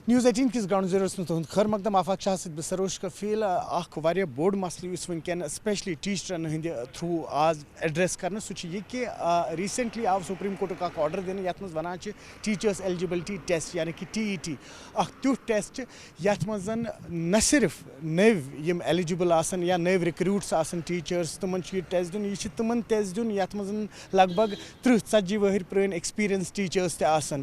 News 18 کس ground زیروس میں تہد خیر مقدم آفاق شاہ ست سروش کفیل اخ واریاہ بوڑ مسئلہ اس ونکین اسپیشلی ٹیچرن ہند تھرو آز ایڈریس کرنا سہ یہ کہ ریسنٹلی آو سپریم کورٹک اخ آرڈر دن یت مز ونان ٹیچرس ایلجبلٹی ٹیسٹ یعنی کہ ٹی ای ٹی اخ تیوتھ ٹیسٹ یت مز نہ صرف نو یم ایلجبل آسن یا نو ریکروٹس آسن ٹیچرس تمن یہ ٹیسٹ دن یہ تمن ٹیسٹ دن یت مز لگ بھگ 30-40 ؤہر پرٲنۍ ایکسپیرینس ٹیچرس تہ آسن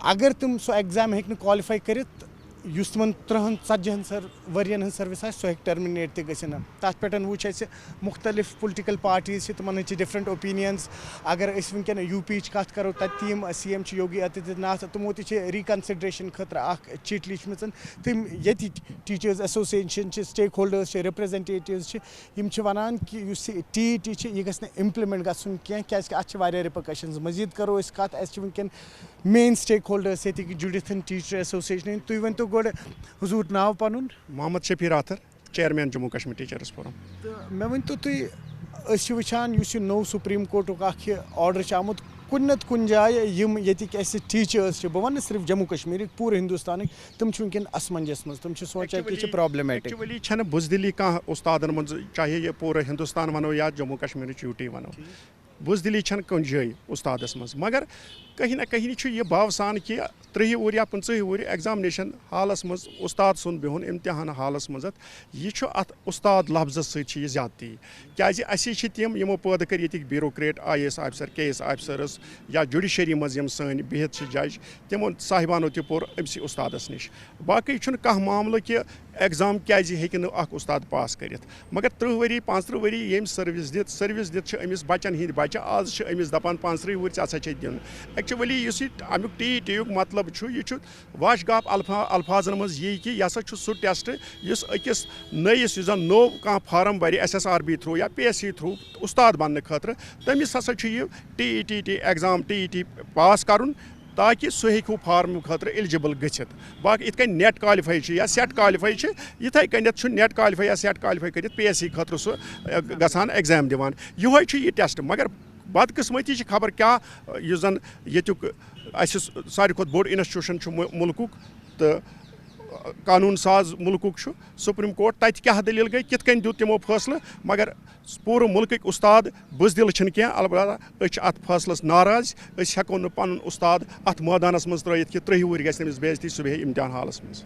اگر تم سو ایگزام ہیٚکہِ نہٕ کالفائی کٔرِتھ یُس تمن 30-40 ؤرین ہٕنٛز سٔروِس آسہِ سۄ ہیٚکہِ ٹٔرمِنیٹ تہِ گٔژھِتھ تَتھ پٮ۪ٹھ وٕچھ اَسہِ مختلف پُلٹِکل پارٹیٖز چھِ تِمن ہٕنٛدۍ چھِ ڈِفرنٹ اوپیٖنینٕز اگر أسۍ وٕنکٮ۪ن یوٗ پی یِچ کتھ کرو تَتہِ تہِ یِم سی ایم چھِ یوگی آدتیہ ناتھ تِمو تہِ چھِ رِکنسِڈریشن خٲطرٕ اکھ چِٹھۍ لیٖچھمٕژ تِم ییٚتِکۍ ٹیٖچٲرٕز ایسوسیشن چھِ سٹیک ہولڈٲرٕز چھِ رِپرٛزنٹیٹِوٕز چھِ یِم چھِ ونان کہِ یُس یہِ ٹی ای ٹی چھِ یہِ گژھِ نہٕ اِمپلمنٹ گژھُن کینٛہہ کیازکہِ اتھ چھِ واریاہ رِپرکشنز مزیٖد کرو أسۍ کتھ اَسہِ چھِ وٕنکٮ۪ن مین سٹیک ہولڈٲرٕز ییٚتِکۍ جُڑِتھ ٹیٖچر ایسوسیشن ہٕنٛدۍ تُہۍ ؤنۍتو گۄڈٕ حضوٗر ناو پنُن Mohammad Shafi Rather chairman Jammu Kashmir teachers forum تہٕ مےٚ ؤنۍتو تُہۍ أسۍ چھِ وٕچھان یُس یہِ نوٚو سُپریٖم کورٹُک اکھ یہِ آرڈر چھُ آمُت کُنہِ نتہٕ کُنہِ جایہِ یِم ییٚتِکۍ اَسہِ ٹیٖچٲرٕز چھِ بہٕ وَنہٕ نہٕ صرف جموں کشمیٖرٕکۍ پوٗرٕ ہندوستانٕکۍ تِم چھِ وٕنکٮ۪ن اسمنجس منٛز تِم چھِ سونٛچان کہِ یہِ چھِ پرٛابلِمیٹِک ایکچُؤلی چھنہٕ بُزدِلی کانٛہہ اُستادن منٛز چاہے یہِ پوٗرٕ ہندوستان ونو یا جموں کشمیٖرٕچ یوٗ ٹی ونو بُزدِلی چھنہٕ کُنہِ جایہِ اُستادس منٛز مگر کہیں نہ کہیں چھُ یہِ باوسان کہِ 30 وُہُر یا 50 وُہُر ایگزامنیشن حالس منٛز اُستاد سُنٛد بِہُن امتحان حالس منٛز یہِ چھُ اتھ اُستاد لفظس سۭتۍ چھِ یہِ زیادتی کیازِ اَسے چھِ تِم یِمو پٲدٕ کٔرۍ ییٚتِکۍ bureaucrat I A S officer کے ایس آفسٲرٕز یا جُڈِشری منٛز یِم سٲنۍ بِہِتھ چھِ جج تِمو صاحبانو تہِ پوٚر أمسٕے اُستادس نِش باقٕے چھُنہٕ کانٛہہ معاملہٕ کہِ ایگزام کیازِ ہیٚکہِ نہٕ اکھ اُستاد پاس کٔرِتھ مگر 30 ؤری 35 ؤری ییٚمۍ سٔروِس دِتھ چھِ أمِس بچن ہِنٛدۍ بچہِ آز چھِ أمِس دپان 35 وُہٕرۍ ژےٚ ہسا چھے دیُن ایکچُؤلی یُس یہِ امیُک ٹی ای ٹی یُک مطلب چھُ یہِ چھُ واش گاف الفاظن منٛز یی کہِ یہِ ہسا چھُ سُہ ٹیسٹ یُس أکِس نٔیِس یُس زن نوٚو کانٛہہ فارم بَرِ SSRB تھروٗ یا PSC تھروٗ اُستاد بننہٕ خٲطرٕ تٔمِس ہسا چھُ یہِ T E T exam T E T pass کرُن تاکہِ سُہ ہیٚکہِ ہُہ فارمہٕ خٲطرٕ ایلجبل گٔژھِتھ باقٕے یِتھ کٔنۍ نیٹ کالِفاے چھِ یا سیٹ کالِفاے چھِ یِتھَے کٔنٮ۪تھ چھُ نیٹ کالِفاے یا سیٹ کالِفاے کٔرِتھ PSC خٲطرٕ سُہ گژھان ایگزام دِوان یِہوے چھُ یہِ ٹیسٹ مگر بدقٕسمتی چھِ خبر کیٛاہ یُس زن ییٚتیُک اَسہِ ساروی کھۄتہٕ بوٚڑ اِنسٹِٹیوٗشن چھُ مُلکُک تہٕ قانوٗن ساز مُلکُک چھُ سُپریٖم کورٹ تَتہِ کیٛاہ دٔلیٖل گٔے کِتھ کٔنۍ دیُت تِمو فٲصلہٕ مگر پوٗرٕ مُلکٕکۍ اُستاد بُزدِل چھِنہٕ کینٛہہ البتہ أسۍ چھِ اَتھ فٲصلَس ناراض أسۍ ہٮ۪کو نہٕ پَنُن اُستاد اَتھ مٲدانَس منٛز ترٛٲیِتھ کہِ 30 وُہٕرۍ گژھِ أمِس بے عزتی سُہ بیٚہہِ اِمتحان حالَس منٛز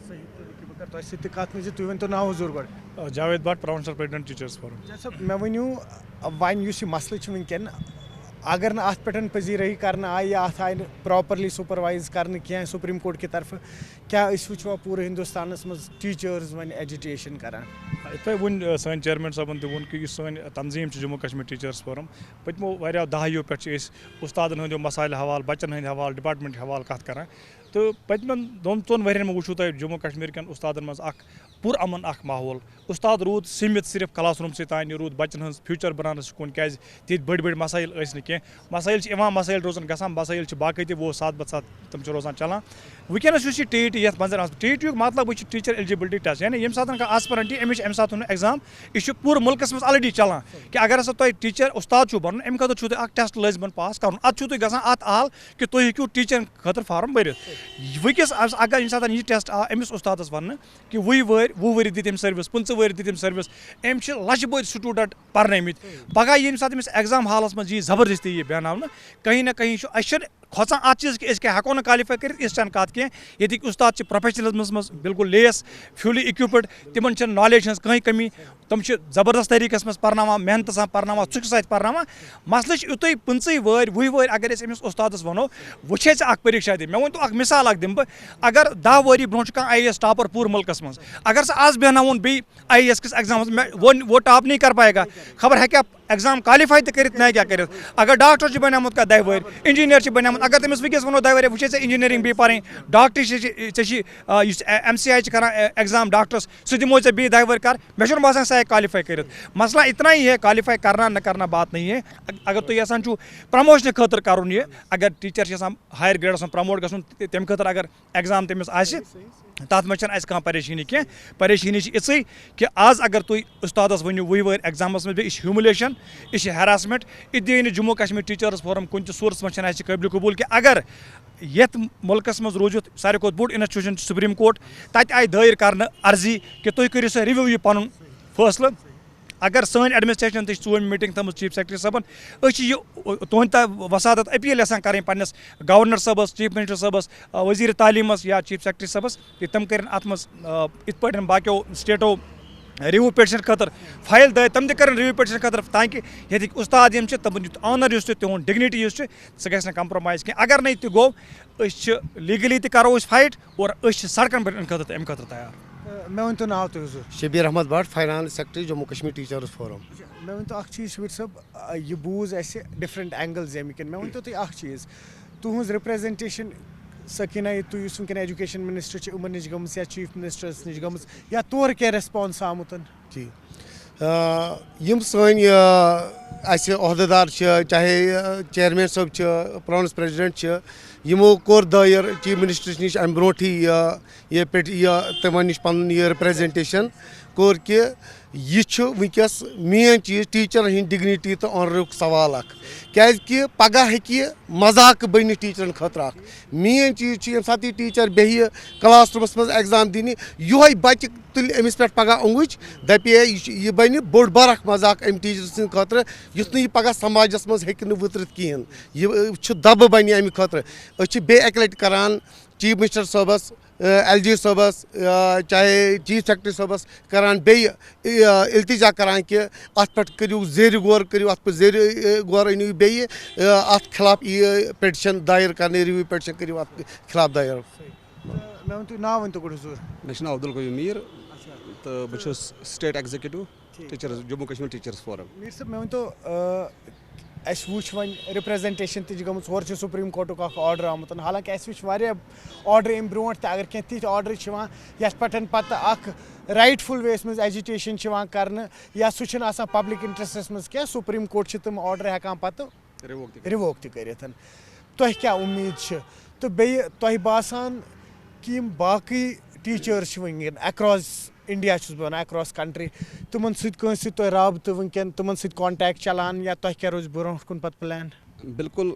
تۄہہِ سۭتۍ تہِ کتھ منٛز تُہۍ ؤنۍتو ناو حضوٗر گۄڈٕ Javed but professor president teachers forum جیسا مےٚ ؤنِو وۄنۍ یُس یہِ مسلہٕ چھُ وٕنکٮ۪ن اگر نہٕ اَتھ پٮ۪ٹھ پذیٖرٲیی کرنہٕ آیہِ یا اَتھ آیہِ نہٕ پراپرلی سُپروایز کرنہٕ کینٛہہ سُپریٖم کورٹ کہِ طرفہٕ کیٛاہ أسۍ وٕچھوا پوٗرٕ ہندوستانس منٛز ٹیٖچٲرٕز وۄنۍ ایجِٹیشن کران یِتھ پٲٹھۍ ووٚن سٲنۍ چیئرمین صٲبن تہِ ووٚن کہِ یُس سٲنۍ تنظیٖم چھِ جموں کشمیٖر ٹیٖچٲرٕس فورم پٔتمو واریاہو دہایو پٮ۪ٹھ چھِ أسۍ اُستادن ہٕنٛدیو مسایلہٕ حوالہٕ بچن ہٕنٛدۍ حوالہٕ ڈپارٹمنٹ حوالہٕ کتھ کران تہٕ پٔتمٮ۪ن 2-3 ؤرین منٛز وٕچھو تۄہہِ جموں کشمیٖر کٮ۪ن اُستادن منٛز اکھ پُر امن اکھ ماحول اُستاد روٗد سیٖمِتھ صرف کلاس روٗمسٕے تانۍ یہِ روٗد بچن ہٕنٛز فیوٗچر بناونس کُن کیازِ تِتھۍ بٔڑۍ مسٲیل ٲسۍ نہٕ کینٛہہ مسٲیل چھِ یِوان مسٲیل روزان گژھان مسٲیل چھِ باقٕے تہِ وہ ساتھ بہ ساتھ تِم چھِ روزان چلان وٕنکٮ۪نس یُس یہِ ٹی ای ٹی یتھ منٛز ٹی ای ٹی یُک مطلب چھُ ٹیٖچر ایلجبلٹی ٹیسٹ یعنی ییٚمہِ ساتہٕ کانٛہہ آسپرنٹی أمِس چھُ اَمہِ ساتہٕ ایگزام یہِ چھُ پوٗرٕ مُلکس منٛز آلریڈی چلان کہِ اگر ہسا تۄہہِ ٹیٖچر اُستاد چھُو بنُن اَمہِ خٲطرٕ چھُو تۄہہِ اکھ ٹیسٹ لٲزمن پاس کرُن ادٕ چھُو تۄہہِ گژھان اتھ آل کہِ تُہۍ ہیٚکِو ٹیٖچرن خٲطرٕ فارم بٔرِتھ وٕنکیٚس اگر ییٚمہِ ساتہٕ یہِ ٹیسٹ آو أمِس اُستادس وننہٕ کہِ 20 ؤری دِتۍ أمۍ سٔروِس 15 ؤری دِتۍ أمۍ سٔروِس أمۍ چھِ لچھِ بٔدۍ سٹوٗڈنٹ پرنٲومٕتۍ پگہہ ییٚمہِ ساتہٕ أمِس ایگزام حالس منٛز یی زبردستی یی بیٚہناونہٕ کہیں نہ کہیں چھُ اَسہِ چھُنہٕ کھۄژان اَتھ چیٖز کہِ أسۍ کیٛاہ ہٮ۪کو نہٕ کالِفاے کٔرِتھ یِژھ چھَنہٕ کَتھ کینٛہہ ییٚتِکۍ اُستاد چھِ پروفیشنلزمس منٛز بالکل لیس فیوٗلی اِکوِپٕڈ تِمن چھنہٕ نالیج ہٕنٛز کٕہٕنۍ کٔمی تِم چھِ زبردست طریٖقس منٛز پرناوان محنتہٕ سان پرناوان ژُکہِ سۭتۍ پرناوان مسلہٕ چھُ یِتُے 15 وُہٕرۍ 20 وُہٕرۍ اگر أسۍ أمِس اُستادس ونو وٕچھے ژٕ اکھ پریٖکشا دِ مےٚ ؤنۍتو اکھ مِثال اکھ دِمہٕ بہٕ اگر 10 ؤری برونٛہہ چھُ کانٛہہ آی اے ایس ٹاپر پوٗرٕ مُلکس منٛز اگر سُہ آز بیٚہناوُن بیٚیہِ آی اے ایس کِس ایگزامس منٛز وہ ٹاپ نہیں کر پائے گا خبر ہیٚکیٛاہ ایگزام کالِفاے تہِ کٔرِتھ نہ کیٛاہ کٔرِتھ اگر ڈاکٹر چھُ بنیومُت کانٛہہ 10 وٕہٕرۍ انجیٖنیر چھُ بنیومُت اگر تٔمِس وٕنکیٚس ونو 10 ؤری وٕچھے ژےٚ انجیٖنرِنٛگ بیٚیہِ پرٕنۍ ڈاکٹری ژےٚ چھِ یُس MCI چھِ کران ایگزام ڈاکٹرس سُہ دِموے ژےٚ بیٚیہِ 10 ؤری کر مےٚ چھُنہٕ باسان سُہ ہیٚکہِ کالِفاے کٔرِتھ مسئلہ اتنا ہی ہے کالِفاے کرنا نہ کرنا بات نہیں ہے اگر تُہۍ یژھان چھُو پرموشنہٕ خٲطرٕ کرُن یہِ اگر ٹیٖچر چھِ یژھان ہایر گریڈس منٛز پرموٹ گژھُن تَمہِ خٲطرٕ اگر ایگزام تٔمِس آسہِ تَتھ منٛز چھَنہٕ اَسہِ کانٛہہ پریشٲنی کینٛہہ پریشٲنی چھِ یِژٕے کہِ آز اگر تُہۍ اُستادَس ؤنِو وٕے وٲرۍ ایٚگزامَس منٛز بیٚیہِ یہِ چھِ ہیوٗمِلیشَن یہِ چھِ ہیراسمٮ۪نٛٹ یہِ دِیہِ نہٕ جموں کشمیٖر ٹیٖچٲرٕس فورَم کُنہِ تہِ صوٗرتَس منٛز چھَنہٕ اَسہِ قٲبلہِ قبوٗل کینٛہہ اگر یَتھ مُلکَس منٛز روٗزِتھ ساروی کھۄتہٕ بوٚڑ اِنسٹِٹیوٗشَن چھُ سُپریٖم کورٹ تَتہِ آیہِ دٲیِر کَرنہٕ عرضی کہِ تُہۍ کٔرِو سا رِوِو یہِ پَنُن فٲصلہٕ اگر سٲنۍ ایڈمِنسٹریشن تہِ چھِ ژوٗرمہِ میٖٹِنٛگ تھٲومٕژ چیٖف سیکرٹری صٲبَن أسۍ چھِ یہِ تُہنٛدِ تام وسادت أپیٖل یَژھان کَرٕنۍ پنٛنِس گورنر صٲبَس چیٖف مِنِسٹر صٲبَس ؤزیٖرِ تعلیٖمَس یا چیٖف سیکرٹری صٲبَس کہِ تِم کٔرِنۍ اَتھ منٛز یِتھ پٲٹھۍ باقیو سٹیٹو رِوِو پِٹِشَن خٲطرٕ فایل دٲیِر تِم تہِ کَرن رِوِو پِٹِشَن خٲطرٕ تاکہِ ییٚتِکۍ اُستاد یِم چھِ تِمَن یُتھ آنَر یُس چھُ تِہُنٛد ڈِگنِٹی یُس چھُ سُہ گژھِ نہٕ کَمپرٛومایز کینٛہہ اگر نہٕ تہِ گوٚو أسۍ چھِ لیٖگٔلی تہِ کَرو أسۍ فایٹ اور أسۍ چھِ سڑکَن پٮ۪ٹھ اَمہِ خٲطرٕ تہِ اَمہِ خٲطرٕ تیار مےٚ ؤنۍتو ناو تُہۍ حضوٗر Shabir Ahmad Bhat finance secretary Jammu Kashmir teachers forum مےٚ ؤنۍتو اَکھ چیٖز شبیٖر صٲب یہِ بوٗز اَسہِ ڈِفرَنٹ اینگلٕز ییٚمہِ کِنۍ مےٚ ؤنۍتو تُہۍ اَکھ چیٖز تُہٕنٛز رِپرٛزَنٹیشن سٔکیٖنا تُہۍ یُس وٕنکٮ۪ن ایجوٗکیشن مِنِسٹر چھِ یِمَن نِش گٔمٕژ یا چیٖف مِنِسٹرَس نِش گٔمٕژ یا تورٕ کیٚنٛہہ ریسپانس آمُت جی یِم سٲنۍ اَسہِ عہدٕ دار چھِ چاہے چیرمین صٲب چھِ پرٛونَس پرٛیزِڈنٛٹ چھِ یِمو کوٚر دٲیِر چیٖف مِنِسٹرَس نِش اَمہِ برونٛٹھٕے تِمن نِش پَنُن یہِ رِپرٛزَنٹیشَن کوٚر کہِ یہِ چھُ وٕنکٮ۪س مین چیٖز ٹیٖچرَن ہِنٛدۍ ڈِگنِٹی تہٕ آنرُک سوال اکھ کیازِ کہِ پگہہ ہیٚکہِ یہِ مذاق بٔنِتھ ٹیٖچرَن خٲطرٕ اکھ مین چیٖز چھُ ییٚمہِ ساتہٕ یہِ ٹیٖچر بیٚہہِ کلاس روٗمَس منٛز ایٚگزام دِنہِ یِہوے بَچہِ تُلہِ أمِس پٮ۪ٹھ پگہہ اوٚنٛگٕج دَپہِ ہے یہِ بَنہِ بوٚڑ بار اکھ مذاق اَمہِ ٹیٖچر سٕنٛدِ خٲطرٕ یُتھ نہٕ یہِ پگہہ سماجَس منٛز ہیٚکہِ نہٕ وٕترِتھ کِہینۍ یہِ چھُ دَبہٕ بَنہِ اَمہِ خٲطرٕ أسۍ چھِ بیٚیہِ اَکہِ لَٹہِ کران چیٖف مِنِسٹر صٲبَس ایل جی صٲبَس چاہے چیٖف سیکرٹری صٲبَس کران بیٚیہِ اِلتِجا کران کہِ اَتھ پٮ۪ٹھ کٔرِو زیٖرِ غور کٔرِو اَتھ پٮ۪ٹھ زیٖرِ غور أنِو بیٚیہِ اَتھ خِلاف یہِ پِٹِشَن دایِر کَرنہٕ رِوِو پِٹِشَن کٔرِو اَتھ خِلاف دایِر مےٚ ؤنۍتو ناو ؤنۍتو گۄڈٕ حضوٗر مےٚ چھُ ناو عبدل قیوٗم میٖر تہٕ بہٕ چھُس state executive teachers Jammu Kashmir teachers forum Mir صٲب مےٚ ؤنۍتو اَسہِ وٕچھ وۄنۍ رِپرٛزَنٹیشَن تہِ چھِ گٔمٕژ ہورٕ چھُ سُپریٖم کورٹُک اکھ آرڈر آمُت حالانکہِ اَسہِ وٕچھ واریاہ آرڈر اَمہِ برونٛٹھ تہِ اگر کینٛہہ تِتھۍ آرڈر چھِ یِوان یَتھ پٮ۪ٹھ پَتہٕ اکھ رایٹ فُل وییَس منٛز ایجِٹیشَن چھِ یِوان کرنہٕ یا سُہ چھُنہٕ آسان پبلِک اِنٹرٛسٹَس منٛز کینٛہہ سُپریٖم کورٹ چھِ تِم آرڈر ہٮ۪کان پَتہٕ رِووک تہِ کٔرِتھ تۄہہِ کیٛاہ اُمید چھِ تہٕ بیٚیہِ تۄہہِ باسان کہِ یِم باقٕے ٹیٖچٲرٕس چھِ وٕنکٮ۪ن ایکراس اِنڈیا چھُس بہٕ وَنان ایکراس کَنٹری تِمن سۭتۍ کٲنٛسہِ سۭتۍ تۄہہِ رابطہٕ وٕنکٮ۪ن تِمن سۭتۍ کانٹیکٹ چلان یا تۄہہِ کیٛاہ روزِ برونٛٹھ کُن پَتہٕ پٕلین بِلکُل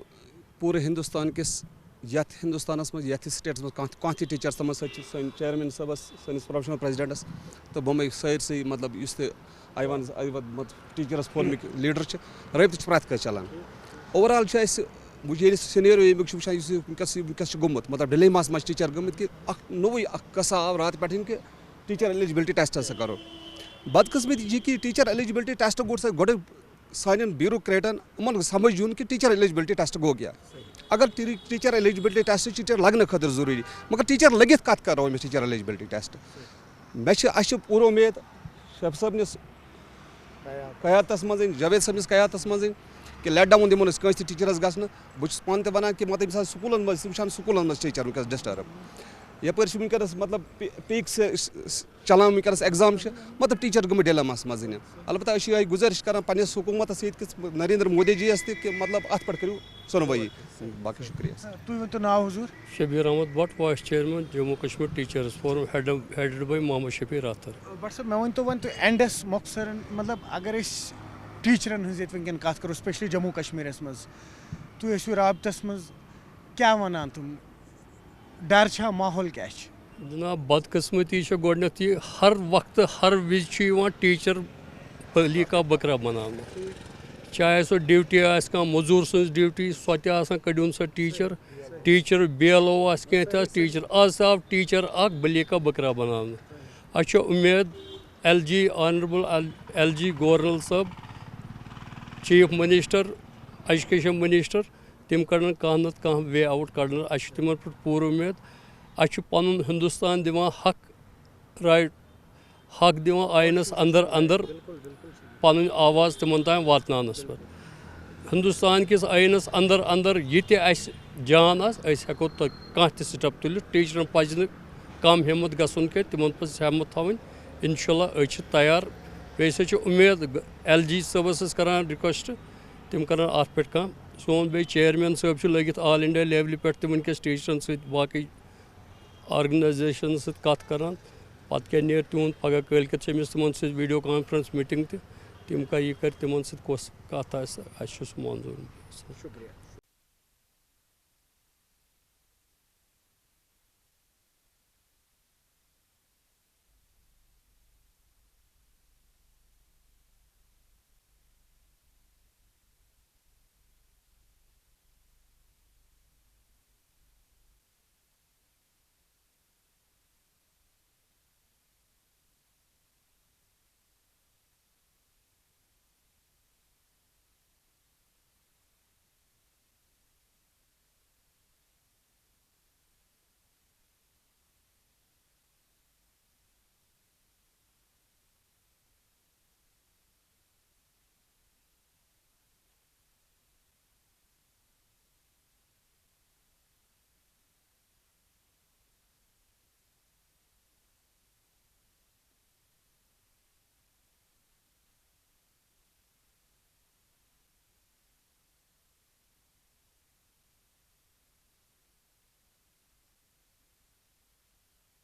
پوٗرٕ ہِندُستان کِس یَتھ ہِندُستانَس منٛز یَتھ سٹیٹَس منٛز کانٛہہ تہِ ٹیٖچَر تِمن سۭتۍ چھِ سٲنۍ چیرمین صٲبَس سٲنِس پروفیشنل پریزِڈنٹَس تہٕ بۄمے سٲرسٕے مطلب یُس تہِ آیوان ٹیٖچٲرٕس فورمٕکۍ لیٖڈر چھِ رٲبطہٕ چھُ پرٛٮ۪تھ کٲنٛسہِ چلان اوٚوَرآل چھُ اَسہِ ییٚلہِ سِنیریو ییٚمیُک چھُ وٕچھان یُس وٕنکٮ۪س چھُ گوٚمُت مطلب ڈِلیماہَس منٛز چھِ ٹیٖچَر گٔمٕتۍ کہِ اکھ نوٚوُے اکھ قصہٕ آو راتہٕ پٮ۪ٹھ کہِ ٹیٖچَر ایلِجبِلٹی ٹیسٹ ہسا کَرو بدقٕسمتی یہِ کہِ ٹیٖچَر ایلِجبِلٹی ٹیسٹ گوٚو سا گۄڈٕ سانٮ۪ن بیوٗروکریٹَن یِمَن گوٚژھ سَمٕجھ یُن کہِ ٹیٖچَر ایلِجبِلٹی ٹیسٹ گوٚو کیٛاہ اگر ٹیٖچَر ایلِجبِلٹی ٹیسٹ ٹیٖچَر لَگنہٕ خٲطرٕ ضروٗری مگر ٹیٖچَر لٔگِتھ کَتھ کَرو أمِس ٹیٖچَر ایلِجبِلٹی ٹیسٹ اَسہِ چھِ پوٗرٕ اُمید شیخ صٲبنِس قیادتَس منٛز جاوید صٲبنِس قیادتَس منٛز کہِ لیٹ ڈاوُن دِمو نہٕ أسۍ کٲنٛسہِ تہِ ٹیٖچرَس گژھنہٕ بہٕ چھُس پانہٕ تہِ وَنان کہِ مطلب ییٚمہِ ساتہٕ سکوٗلَن منٛز تہِ وٕچھان سکوٗلَن منٛز ٹیٖچَر وٕنکٮ۪س ڈِسٹٲرٕب یَپٲرۍ چھِ وٕنکٮ۪نَس مطلب پیٖک چلان وٕنکٮ۪نَس ایٚگزام چھِ مطلب ٹیٖچَر گٔمٕتۍ ڈِلیماہَس منٛز البتہ أسۍ چھِ یِہوٚے گُزٲرِش کَران پنٛنِس حکوٗمتَس ییٚتہِ کِس نریندر مودی جی یَس تہِ کہِ مطلب اَتھ پٮ۪ٹھ کٔرِو سۄنوٲیی باقٕے شُکریہ تُہۍ ؤنۍتو ناو حضوٗر Shabir Ahmad Bhat vice chairman Jammu Kashmir teachers forum headed by Mohammad Shafi Rather Bhat صٲب مےٚ ؤنۍتو وۄنۍ تُہۍ اینڈَس مۄخصرن مطلب اگر أسۍ ٹیٖچرَن ہٕنٛز ییٚتہِ وٕنکٮ۪ن کَتھ کَرو سپیشلی جموں کشمیٖرَس منٛز تُہۍ ٲسِو رابطس منٛز کیٛاہ وَنان تِم ڈر چھا ماحول کیٛاہ چھِ جناب بدقٕسمتی چھِ گۄڈٕنیٚتھ یہِ ہر وقتہٕ ہر وِزِ چھُ یِوان ٹیٖچر پٔلی کا بکرا بناونہٕ چاہے سۄ ڈیوٹی آسہِ کانٛہہ موٚزوٗر سٕنٛز ڈیوٹی سۄ تہِ آسان کٔڑۍوُن سۄ ٹیٖچر بی ایل او آسہِ کینٛہہ تہِ آسہِ ٹیٖچر آز آو ٹیٖچر اکھ بٔلی کا بکرا بناونہٕ اَسہِ چھِ اُمید L G honourable L G governor صٲب چیٖف مِنِسٹر ایجوکیشن مِنِسٹر تِم کَڑن کانٛہہ نتہٕ کانٛہہ وے آوُٹ کَڑنہٕ اَسہِ چھِ تِمن پٮ۪ٹھ پوٗرٕ اُمید اَسہِ چھُ پَنُن ہِندُستان دِوان حق دِوان آینَس اَندر پَنٕنۍ آواز تِمن تام واتناونَس پٮ۪ٹھ ہِندُستان کِس آینَس اَندر یہِ تہِ اَسہِ جان آسہِ أسۍ ہٮ۪کو کانٛہہ تہِ سِٹٮ۪پ تُلِتھ ٹیٖچرَن پَزِ نہٕ کَم ہٮ۪مت گژھُن کینٛہہ تِمن پَزِ ہٮ۪مت تھاوٕنۍ اِنشاء اللہ أسۍ چھِ تیار بیٚیہِ ہسا چھِ اُمید ایل جی صٲبَس ٲسۍ کران رِکویسٹ تِم کرن اَتھ پٮ۪ٹھ کانٛہہ سون بیٚیہِ چیرمین صٲب چھُ لٲگِتھ آل اِنڈیا لیولہِ پٮ۪ٹھ تہِ وٕنکٮ۪س ٹیٖچرَن سۭتۍ باقٕے آرگنائزیشن سۭتۍ کَتھ کَران پَتہٕ کیٛاہ نیرِ تِہُنٛد پَگاہ کٲلۍکٮ۪تھ چھِ أمِس تِمَن سۭتۍ ویٖڈیو کانفرنس میٖٹِنٛگ تہِ تِم یہِ کَرِ تِمَن سۭتۍ کۄس کَتھ آسہِ اَسہِ چھُ سُہ منظوٗر. شُکریہ.